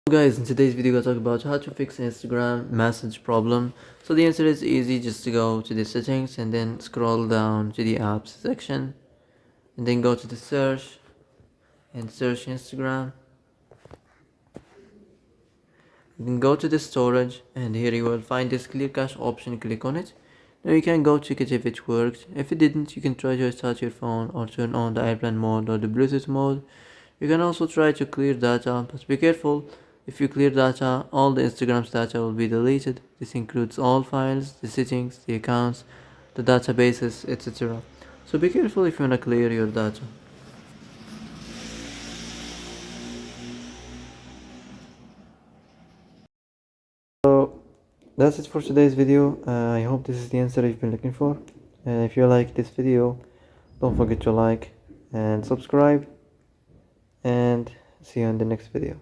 Guys, in today's video we'll talk about how to fix Instagram message problem. So the answer is easy. Just to go to the settings and then scroll down to the apps section and then go to the search and search Instagram, then go to the storage, and here you will find this clear cache option. Click on it. Now you can go check it if it works. If it didn't, you can try to restart your phone or turn on the airplane mode or the Bluetooth mode. You can also try to clear data, but be careful. If you clear data, all the Instagram's data will be deleted. This includes all files, the settings, the accounts, the databases, etc. So be careful if you want to clear your data. So that's it for today's video. I hope this is the answer you've been looking for. And if you like this video, don't forget to like and subscribe, and see you in the next video.